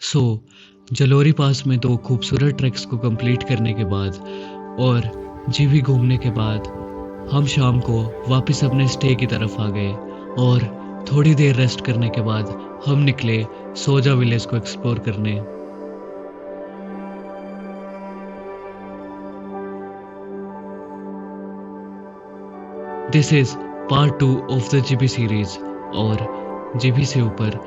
सो जलोरी पास में 2 खूबसूरत ट्रैक्स को कंप्लीट करने के बाद और जीभी घूमने के बाद हम शाम को वापस अपने स्टे की तरफ आ गए और थोड़ी देर रेस्ट करने के बाद हम निकले सोजा विलेज को एक्सप्लोर करने। This is part 2 of the GB series और जीबी से ऊपर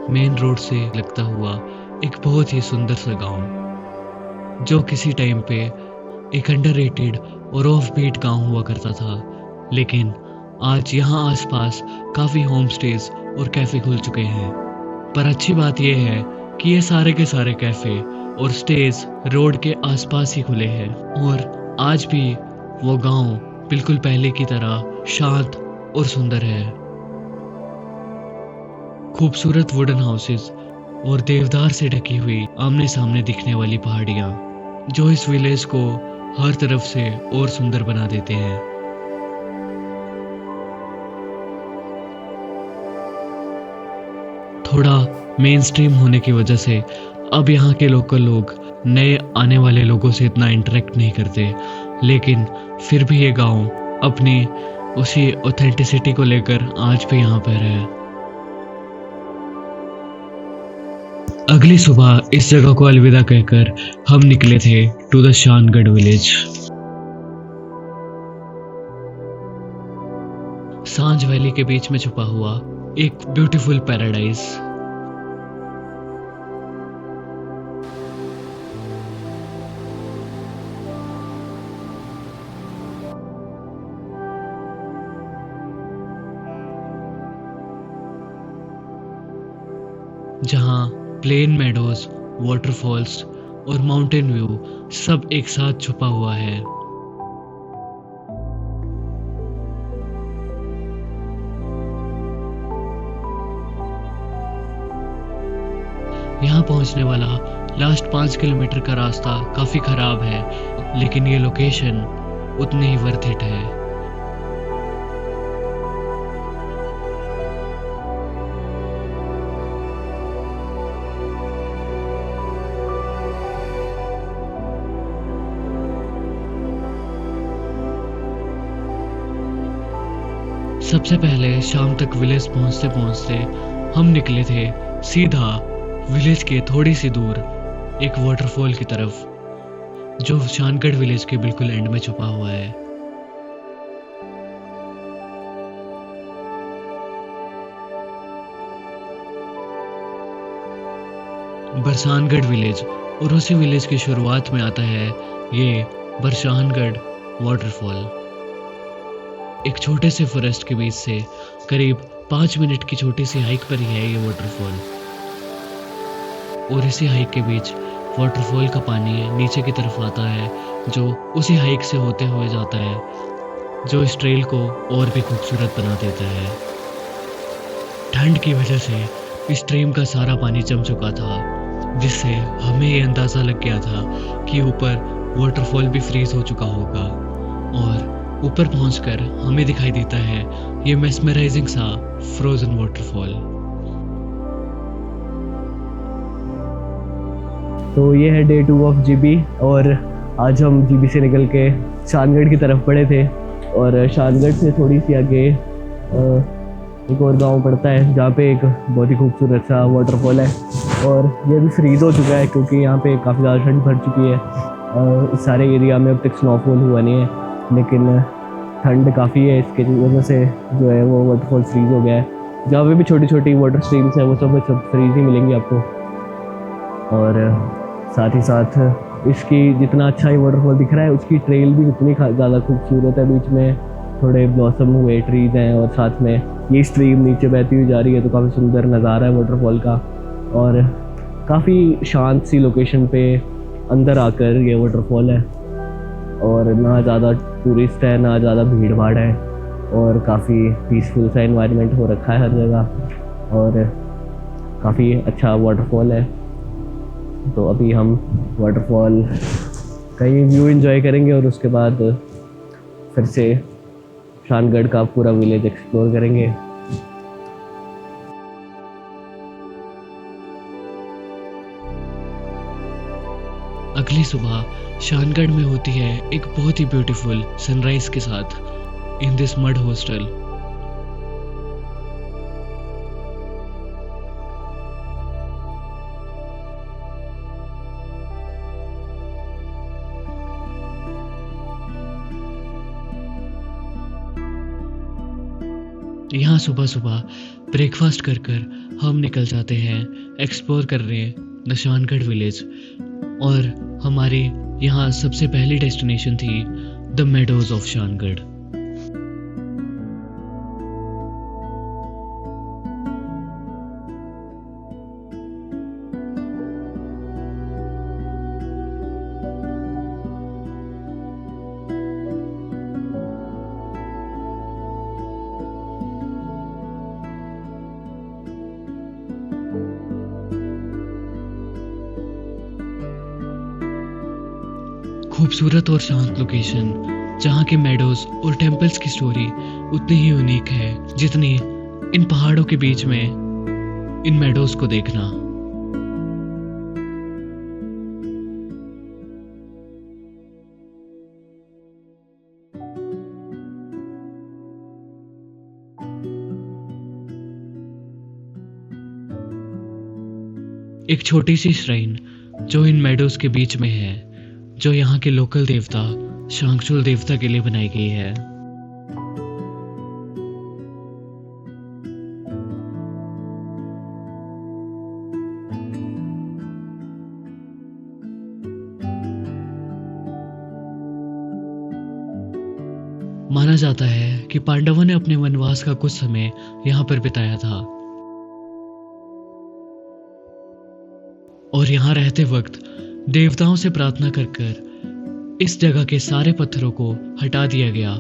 मेन रोड से लगता हुआ एक बहुत ही सुंदर सा गांव जो किसी टाइम पे एक अंडररेटेड और ऑफ बीट गांव हुआ करता था, लेकिन आज यहाँ आसपास काफ़ी होम स्टेज और कैफ़े खुल चुके हैं। पर अच्छी बात यह है कि ये सारे के सारे कैफ़े और स्टेज रोड के आसपास ही खुले हैं और आज भी वो गांव बिल्कुल पहले की तरह शांत और सुंदर है। खूबसूरत वुडन हाउसेस और देवदार से ढकी हुई आमने सामने दिखने वाली पहाड़ियाँ जो इस विलेज को हर तरफ से और सुंदर बना देते हैं। थोड़ा मेन स्ट्रीम होने की वजह से अब यहाँ के लोकल लोग नए आने वाले लोगों से इतना इंटरेक्ट नहीं करते, लेकिन फिर भी ये गांव अपनी उसी ऑथेंटिसिटी को लेकर आज भी यहाँ पर है। अगली सुबह इस जगह को अलविदा कहकर हम निकले थे टू द शानगढ़ विलेज। सांझ वैली के बीच में छुपा हुआ एक ब्यूटीफुल पैराडाइज। जहाँ प्लेन मेडोज, वाटरफॉल्स और माउंटेन व्यू सब एक साथ छुपा हुआ है। यहाँ पहुँचने वाला लास्ट 5 किलोमीटर का रास्ता काफ़ी ख़राब है, लेकिन ये लोकेशन उतनी ही वर्थ इट है। सबसे पहले शाम तक विलेज पहुंचते पहुंचते हम निकले थे सीधा विलेज के थोड़ी सी दूर एक वाटरफॉल की तरफ जो शानगढ़ विलेज के बिल्कुल एंड में छुपा हुआ है। बरसानगढ़ विलेज और उसी विलेज की शुरुआत में आता है ये बरसानगढ़ वाटरफॉल। एक छोटे से फॉरेस्ट के बीच से करीब 5 मिनट की छोटी सी हाइक पर ही है ये वाटरफॉल और इसी हाइक के बीच वाटरफॉल का पानी नीचे की तरफ आता है जो उसी हाइक से होते हुए जाता है जो इस ट्रेल को और भी खूबसूरत बना देता है। ठंड की वजह से इस स्ट्रीम का सारा पानी जम चुका था, जिससे हमें ये अंदाज़ा लग गया था कि ऊपर वाटरफॉल भी फ्रीज हो चुका होगा और ऊपर पहुंचकर हमें दिखाई देता है ये मेस्मराइजिंग सा फ्रोजन वाटरफॉल। तो ये है डे 2 ऑफ जीबी और आज हम जीबी से निकल के शानगढ़ की तरफ पड़े थे और शानगढ़ से थोड़ी सी आगे एक और गांव पड़ता है जहाँ पे एक बहुत ही खूबसूरत सा वाटरफॉल है और ये भी फ्रीज हो चुका है क्योंकि यहाँ पे काफ़ी ज़्यादा ठंड पड़ चुकी है। इस सारे एरिया में अब तक स्नोफॉल हुआ नहीं है, लेकिन ठंड काफ़ी है, इसके वजह से जो है वो वाटरफॉल फ्रीज हो गया है। जहाँ पे भी छोटी छोटी वाटर स्ट्रीम्स हैं वो सब फ्रीज ही मिलेंगी आपको। और साथ ही साथ इसकी जितना अच्छा ये वाटरफॉल दिख रहा है उसकी ट्रेल भी उतनी ज़्यादा खूबसूरत है। बीच में थोड़े ब्लॉसम हुए ट्रीज हैं और साथ में ये स्ट्रीम नीचे बहती हुई जा रही है, तो काफ़ी सुंदर नज़ारा है वाटरफॉल का और काफ़ी शांत सी लोकेशन पे अंदर आकर ये वाटरफॉल है और ना ज़्यादा टूरिस्ट है ना ज़्यादा भीड़ भाड़ है और काफ़ी पीसफुल सा एनवायरनमेंट हो रखा है हर जगह और काफ़ी अच्छा वाटरफॉल है। तो अभी हम वाटरफॉल का ये व्यू एंजॉय करेंगे और उसके बाद फिर से शानगढ़ का पूरा विलेज एक्सप्लोर करेंगे। अगली सुबह शानगढ़ में होती है एक बहुत ही ब्यूटीफुल सनराइज के साथ इन दिस मड हॉस्टल। यहाँ सुबह सुबह ब्रेकफास्ट कर कर हम निकल जाते हैं एक्सप्लोर करने द शानगढ़ विलेज। और हमारी यहाँ सबसे पहली डेस्टिनेशन थी द मेडोज ऑफ शानगढ़। खूबसूरत और शांत लोकेशन, जहाँ के मेडोज और टेम्पल्स की स्टोरी उतनी ही यूनिक है जितनी इन पहाड़ों के बीच में इन मेडोज को देखना। एक छोटी सी श्राइन जो इन मेडोज के बीच में है, जो यहाँ के लोकल देवता शांगचुल देवता के लिए बनाई गई है। माना जाता है कि पांडवों ने अपने वनवास का कुछ समय यहाँ पर बिताया था और यहाँ रहते वक्त देवताओं से प्रार्थना कर कर इस जगह के सारे पत्थरों को हटा दिया गया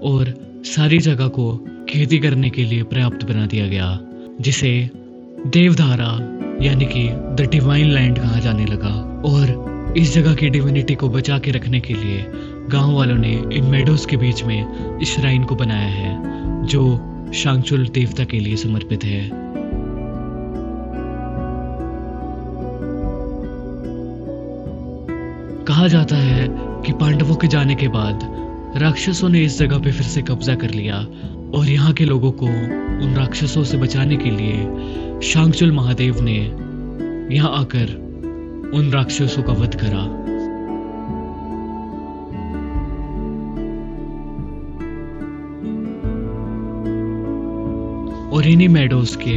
और सारी जगह को खेती करने के लिए पर्याप्त बना दिया गया, जिसे देवधारा यानी कि द डिवाइन लैंड कहा जाने लगा। और इस जगह की डिविनिटी को बचा के रखने के लिए गांव वालों ने इन मेडोज के बीच में इस श्राइन को बनाया है जो शांगचुल देवता के लिए समर्पित है। कहा जाता है कि पांडवों के जाने के बाद राक्षसों ने इस जगह पे फिर से कब्जा कर लिया और यहाँ के लोगों को उन राक्षसों से बचाने के लिए शांगचुल महादेव ने यहाँ आकर उन राक्षसों का वध करा। और इन्हीं मेडोज के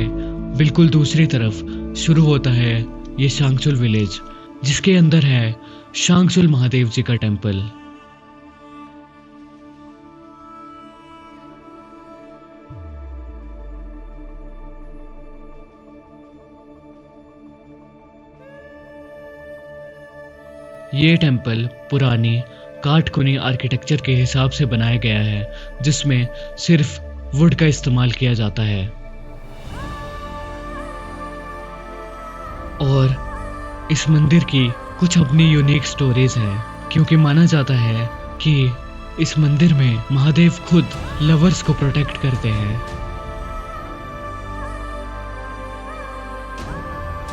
बिल्कुल दूसरी तरफ शुरू होता है ये शांगचुल विलेज, जिसके अंदर है शांगचुल महादेव जी का टेंपल। ये टेंपल पुरानी काटकुनी आर्किटेक्चर के हिसाब से बनाया गया है, जिसमें सिर्फ वुड का इस्तेमाल किया जाता है। और इस मंदिर की कुछ अपनी यूनिक स्टोरीज हैं, क्योंकि माना जाता है कि इस मंदिर में महादेव खुद लवर्स को प्रोटेक्ट करते हैं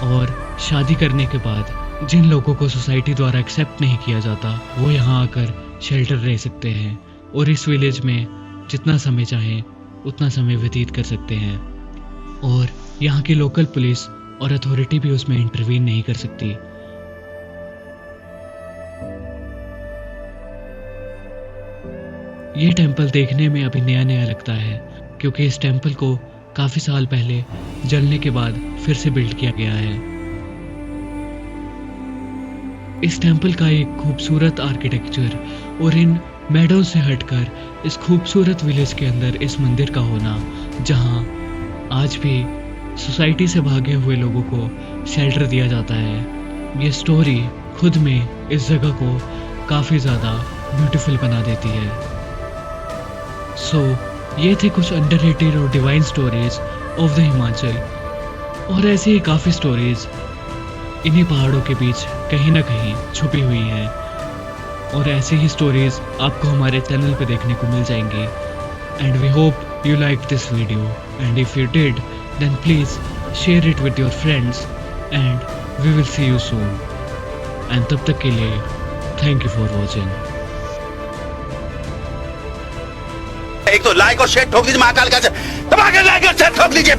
और शादी करने के बाद जिन लोगों को सोसाइटी द्वारा एक्सेप्ट नहीं किया जाता वो यहाँ आकर शेल्टर रह सकते हैं और इस विलेज में जितना समय चाहें उतना समय व्यतीत कर सकते हैं। और यहाँ की लोकल पुलिस और अथॉरिटी भी उसमें इंटरवीन नहीं कर सकती। ये टेंपल देखने में अभी नया नया लगता है, क्योंकि इस टेंपल को काफी साल पहले जलने के बाद फिर से बिल्ड किया गया है। इस टेंपल का एक खूबसूरत आर्किटेक्चर और इन मेडोज से हटकर इस खूबसूरत विलेज के अंदर इस मंदिर का होना, जहां आज भी सोसाइटी से भागे हुए लोगों को शेल्टर दिया जाता है, ये स्टोरी खुद में इस जगह को काफी ज्यादा ब्यूटीफुल बना देती है। ये थे कुछ अंडररेटेड और divine stories of the Himachal. और ऐसी ही काफ़ी स्टोरीज इन्हीं पहाड़ों के बीच कहीं ना कहीं छुपी हुई हैं, और ऐसी ही स्टोरीज आपको हमारे चैनल पे देखने को मिल जाएंगी। And we hope you like this video, and if you did then please share it with your friends, and we will see you soon. And तब तक के लिए थैंक यू फॉर वॉचिंग। एक तो लाइक और शेयर ठोक दीजिए, महाकाल का दबा के लाइक और शेयर ठोक लीजिए।